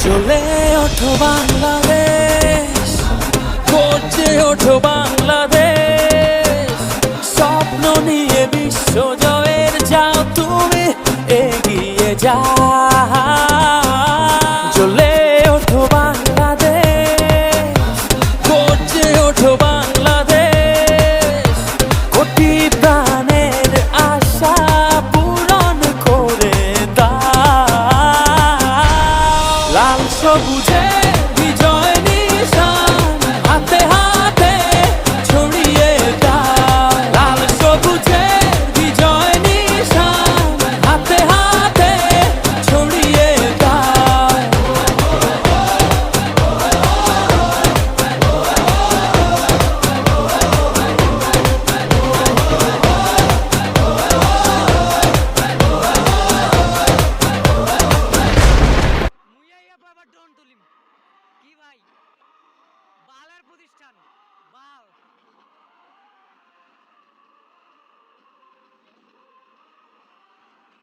চলে ওঠো বাংলাদেশ, গর্জে ওঠো বাংলাদেশ, স্বপ্ন নিয়ে বিশ্ব জয়ের যাও তুমি এগিয়ে যাও। চলে ওঠো বাংলাদেশ, গর্জে ওঠো বাংলাদেশ, কোটি প্রাণের আশা পূরণ করে দাও। লাল সবুজে বিজয় নিশান হাতে হাতে ছড়িয়ে দাও। লাল সবুজে বিজয় নিশান হাতে হাতে ছড়িয়ে দাও। মুইয়াইয়া বাবা ডন তুলিম কি ভাই বালার প্রতিষ্ঠান।